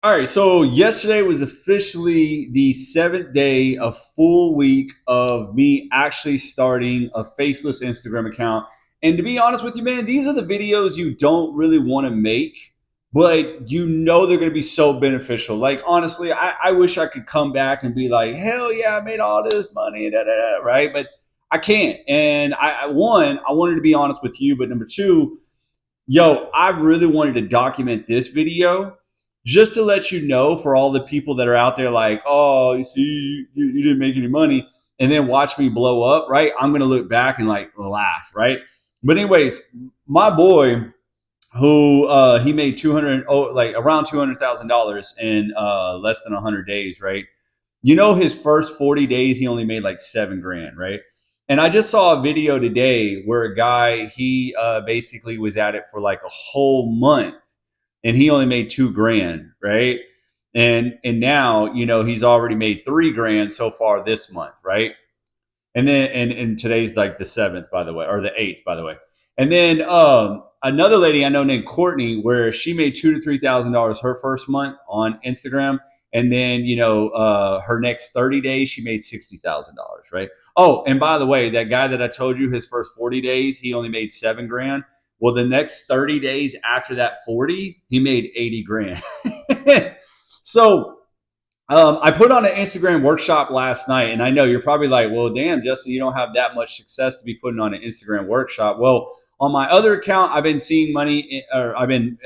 All right, so yesterday was officially the seventh day, a full week of me actually starting a faceless Instagram account. And to be honest with you, man, these are the videos you don't really want to make, but you know they're going to be so beneficial. Like, honestly, I wish I could come back and be like, hell yeah, I made all this money, da, da, da, right? But I can't. And one, I wanted to be honest with you, but number two, yo, I really wanted to document this video just to let you know for all the people that are out there like, oh, you see, you didn't make any money, and then watch me blow up, right? I'm going to look back and like laugh, right? But anyways, my boy, who he made 200, like around $200,000 in less than 100 days, right? You know, his first 40 days, he only made like 7 grand, right? And I just saw a video today where a guy, he basically was at it for like a whole month and he only made 2 grand, right? And now, you know, he's already made 3 grand so far this month, right? And then and today's like the seventh, by the way, or the eighth, by the way. And then another lady I know named Courtney, where she made $2,000 to $3,000 her first month on Instagram, and then her next 30 days she made $60,000, right? Oh, and by the way, that guy that I told you his first 40 days he only made 7 grand. Well, the next 30 days after that 40, he made 80 grand. So I put on an Instagram workshop last night, and I know you're probably like, well, damn, Justin, you don't have that much success to be putting on an Instagram workshop. Well, on my other account, I've been seeing money, or I've been,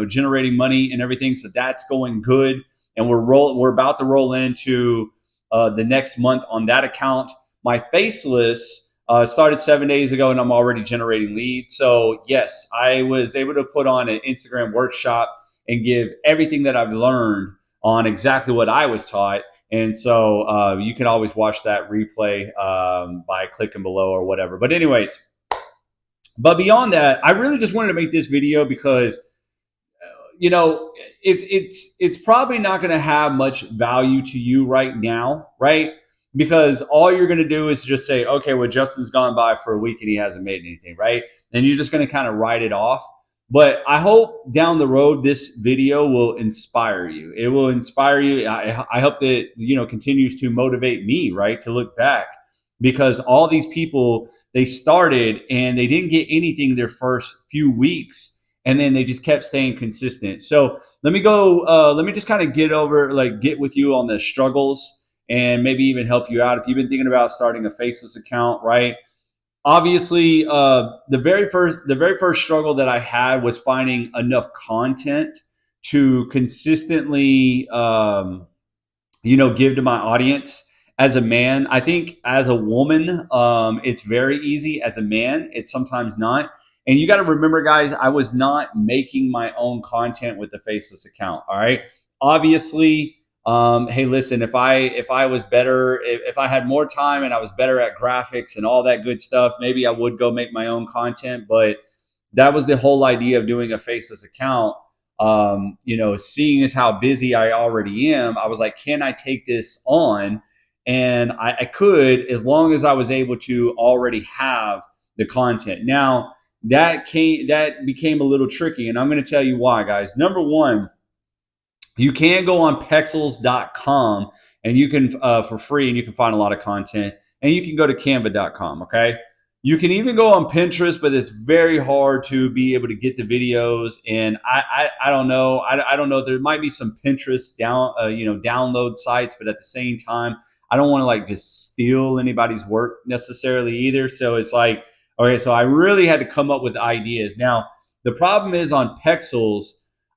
generating money and everything. So that's going good. And we're about to roll into the next month on that account. My Faceless started 7 days ago, and I'm already generating leads. So yes, I was able to put on an Instagram workshop and give everything that I've learned on exactly what I was taught. And so you can always watch that replay by clicking below or whatever. But anyways, but beyond that, I really just wanted to make this video because it's probably not going to have much value to you right now, right? Because all you're going to do is just say, okay, well, Justin's gone by for a week and he hasn't made anything, right? And you're just going to kind of write it off. But I hope down the road this video will inspire you. It will inspire you. I hope that continues to motivate me, right, to look back, because all these people, they started and they didn't get anything their first few weeks, and then they just kept staying consistent. So let me go. Let me just kind of get with you on the struggles and maybe even help you out if you've been thinking about starting a faceless account, right? Obviously, the very first struggle that I had was finding enough content to consistently give to my audience. As a man, I think as a woman, it's very easy. As a man, it's sometimes not. And you got to remember, guys, I was not making my own content with the Faceless account. All right. Obviously, hey, listen, if I was better, if I had more time and I was better at graphics and all that good stuff, maybe I would go make my own content. But that was the whole idea of doing a Faceless account. Seeing as how busy I already am, I was like, can I take this on? And I could, as long as I was able to already have the content. Now that became a little tricky, and I'm going to tell you why, guys. Number one, you can go on pexels.com and you can for free, and you can find a lot of content, and you can go to canva.com. Okay. You can even go on Pinterest, but it's very hard to be able to get the videos. And I don't know. I don't know. There might be some Pinterest download sites, but at the same time, I don't want to like just steal anybody's work necessarily either. So it's like, okay, so I really had to come up with ideas. Now, the problem is on Pexels,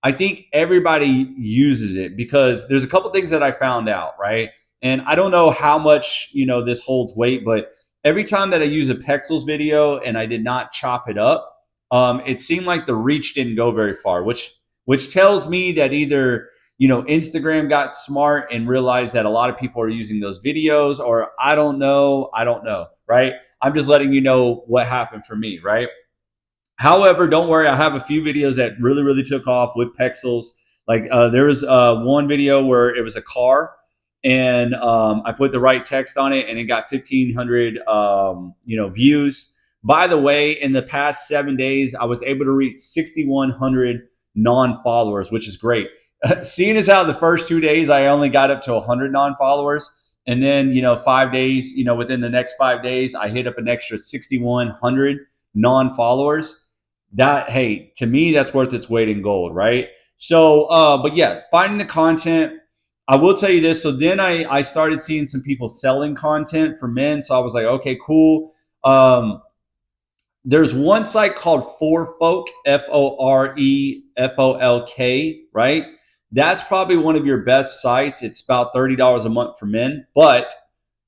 I think everybody uses it because there's a couple things that I found out, right? And I don't know how much, this holds weight, but every time that I use a Pexels video and I did not chop it up, it seemed like the reach didn't go very far, which tells me that either Instagram got smart and realized that a lot of people are using those videos, or I don't know, right? I'm just letting you know what happened for me, right? However, don't worry, I have a few videos that really, really took off with Pexels. Like there was one video where it was a car, and I put the right text on it, and it got 1,500 views. By the way, in the past 7 days, I was able to reach 6,100 non-followers, which is great. seeing as how the first 2 days I only got up to 100 non-followers, and then 5 days, within the next 5 days, I hit up an extra 6,100 non-followers. That, hey, to me, that's worth its weight in gold, right? So, but yeah, finding the content. I will tell you this. So then I started seeing some people selling content for men. So I was like, okay, cool. There's one site called Forefolk, Forefolk, right? That's probably one of your best sites. It's about $30 a month for men. But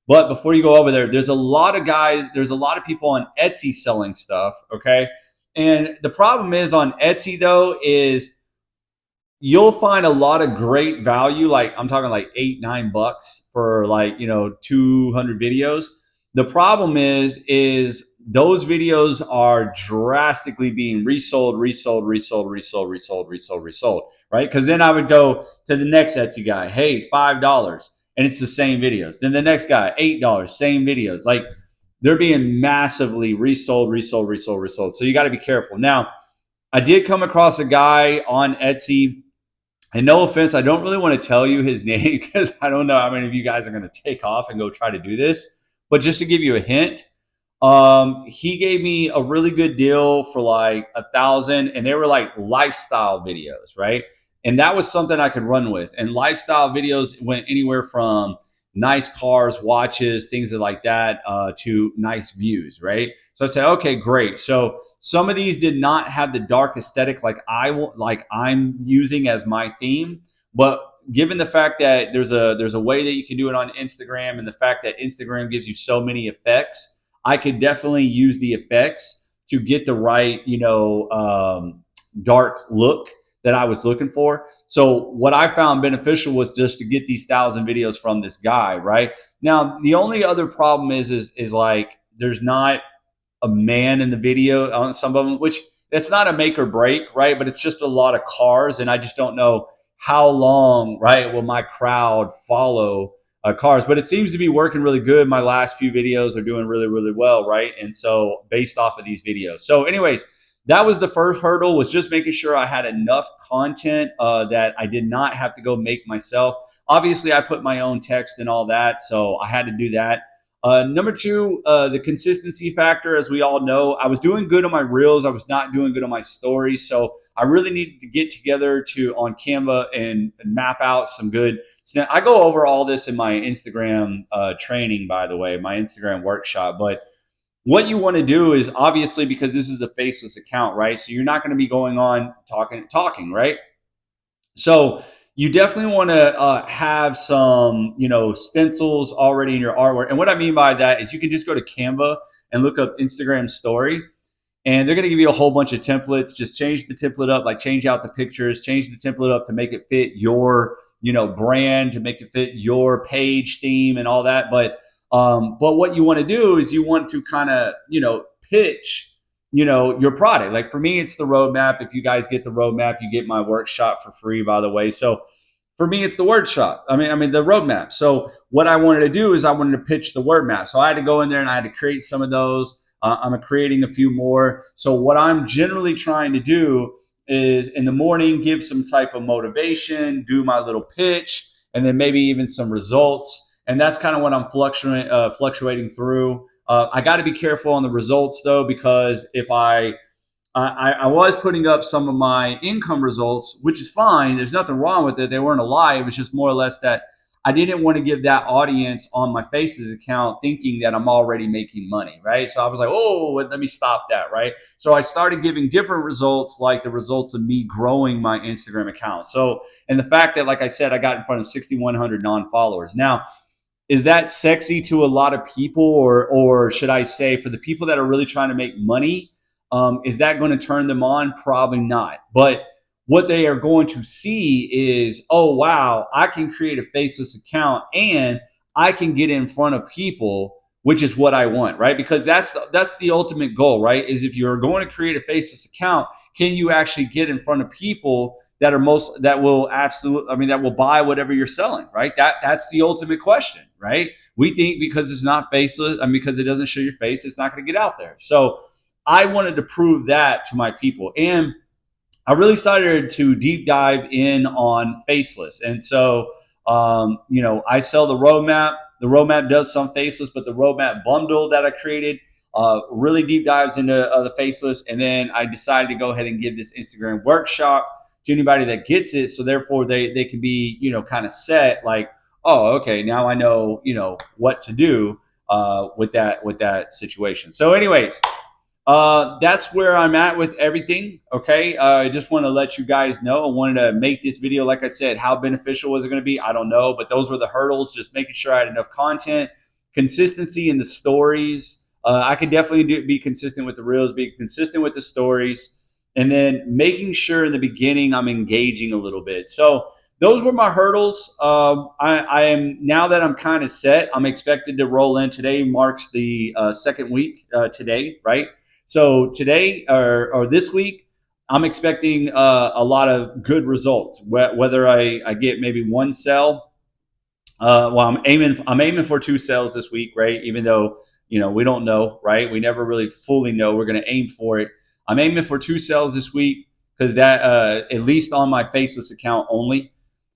before you go over there, there's a lot of guys, there's a lot of people on Etsy selling stuff, okay? And the problem is on Etsy though is you'll find a lot of great value. Like I'm talking like $8, $9 for like, 200 videos. The problem is those videos are drastically being resold, right? Because then I would go to the next Etsy guy, hey, $5, and it's the same videos. Then the next guy, $8, same videos. Like they're being massively resold. So you got to be careful. Now, I did come across a guy on Etsy, and no offense, I don't really want to tell you his name because I don't know how many of you guys are going to take off and go try to do this. But just to give you a hint, he gave me a really good deal for like 1,000, and they were like lifestyle videos, right? And that was something I could run with. And lifestyle videos went anywhere from nice cars, watches, things like that, to nice views, right? So I said, okay, great. So some of these did not have the dark aesthetic like I'm using as my theme, but given the fact that there's a way that you can do it on Instagram, and the fact that Instagram gives you so many effects, I could definitely use the effects to get the right, dark look that I was looking for. So what I found beneficial was just to get these 1,000 videos from this guy, right? Now, the only other problem is like there's not a man in the video on some of them, which that's not a make or break, right? But it's just a lot of cars, and I just don't know how long, right, will my crowd follow cars. But it seems to be working really good. My last few videos are doing really, really well, right? And so based off of these videos. So anyways, that was the first hurdle, was just making sure I had enough content that I did not have to go make myself. Obviously, I put my own text and all that, so I had to do that. Number two, the consistency factor. As we all know, I was doing good on my reels. I was not doing good on my stories. So I really needed to get together on Canva and map out some good. I go over all this in my Instagram training, by the way, my Instagram workshop. But what you want to do is, obviously, because this is a faceless account, right? So you're not going to be going on talking, right? So you definitely want to have some, stencils already in your artwork. And what I mean by that is you can just go to Canva and look up Instagram story, and they're going to give you a whole bunch of templates. Just change the template up, like change out the pictures, change the template up to make it fit your, brand, to make it fit your page theme and all that. But what you want to do is you want to kind of, pitch, your product. Like for me, it's the roadmap. If you guys get the roadmap, you get my workshop for free, by the way. So for me, it's the workshop. I mean the roadmap. So what I wanted to do is I wanted to pitch the word map. So I had to go in there and I had to create some of those. I'm creating a few more. So what I'm generally trying to do is in the morning, give some type of motivation, do my little pitch, and then maybe even some results. And that's kind of what I'm fluctuating through. I got to be careful on the results though, because if I was putting up some of my income results, which is fine. There's nothing wrong with it. They weren't a lie. It was just more or less that I didn't want to give that audience on my Faces account thinking that I'm already making money, right? So I was like, oh, let me stop that, right? So I started giving different results, like the results of me growing my Instagram account. So, and the fact that, like I said, I got in front of 6,100 non-followers. Now, is that sexy to a lot of people, or should I say, for the people that are really trying to make money, is that going to turn them on? Probably not. But what they are going to see is, oh wow, I can create a faceless account and I can get in front of people, which is what I want, right? Because that's the ultimate goal, right? Is if you're going to create a faceless account, can you actually get in front of people that will absolutely, that will buy whatever you're selling, right? That's the ultimate question, right? We think because it's not faceless, because it doesn't show your face, it's not going to get out there. So I wanted to prove that to my people. And I really started to deep dive in on Faceless. And so, I sell the roadmap. The roadmap does some Faceless, but the roadmap bundle that I created really deep dives into the Faceless. And then I decided to go ahead and give this Instagram workshop to anybody that gets it. So therefore they can be, kind of set like, oh, okay, now I know, what to do with that situation. So anyways, that's where I'm at with everything. Okay. I just want to let you guys know. I wanted to make this video. Like I said, how beneficial was it going to be? I don't know, but those were the hurdles. Just making sure I had enough content, consistency in the stories. I could definitely be consistent with the reels, be consistent with the stories, and then making sure in the beginning I'm engaging a little bit. So those were my hurdles. I am, now that I'm kind of set, I'm expected to roll in. Today marks the second week today, right? So today or this week, I'm expecting a lot of good results. Whether I get maybe one sell, well, I'm aiming for two sales this week, right? Even though we don't know, right? We never really fully know. We're going to aim for it. I'm aiming for two sales this week because that at least on my Faceless account only.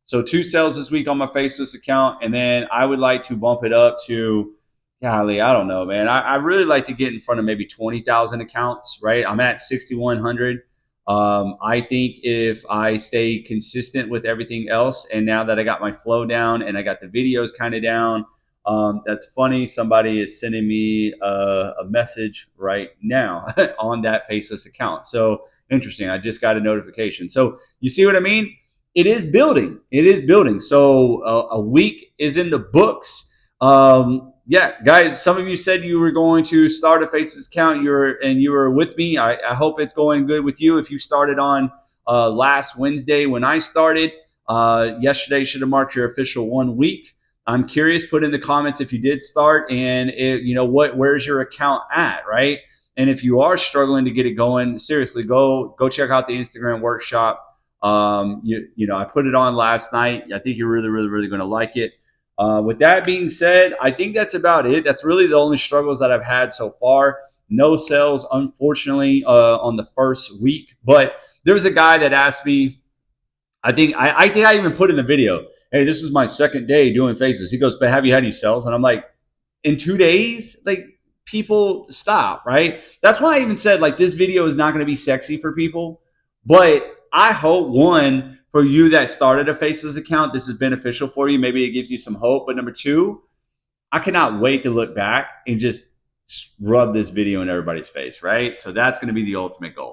So two sales this week on my Faceless account, and then I would like to bump it up to, golly, I don't know, man. I really like to get in front of maybe 20,000 accounts, right? I'm at 6,100. I think if I stay consistent with everything else, and now that I got my flow down and I got the videos kind of down, that's funny. Somebody is sending me a message right now on that Faceless account. So interesting. I just got a notification. So you see what I mean? It is building. It is building. So a week is in the books. Yeah, guys, some of you said you were going to start a Faces account. You were with me. I hope it's going good with you. If you started on last Wednesday when I started, yesterday should have marked your official 1 week. I'm curious. Put in the comments if you did start, and where's your account at, right? And if you are struggling to get it going, seriously, go check out the Instagram workshop. I put it on last night. I think you're really, really, really going to like it. With that being said, I think that's about it. That's really the only struggles that I've had so far. No sales, unfortunately, on the first week. But there was a guy that asked me. I think I even put in the video, "Hey, this is my second day doing Faces." He goes, "But have you had any sales?" And I'm like, "In 2 days, like." People stop, right? That's why I even said like this video is not going to be sexy for people, but I hope, one, for you that started a Faceless account, this is beneficial for you. Maybe it gives you some hope. But number two, I cannot wait to look back and just rub this video in everybody's face, right? So that's going to be the ultimate goal.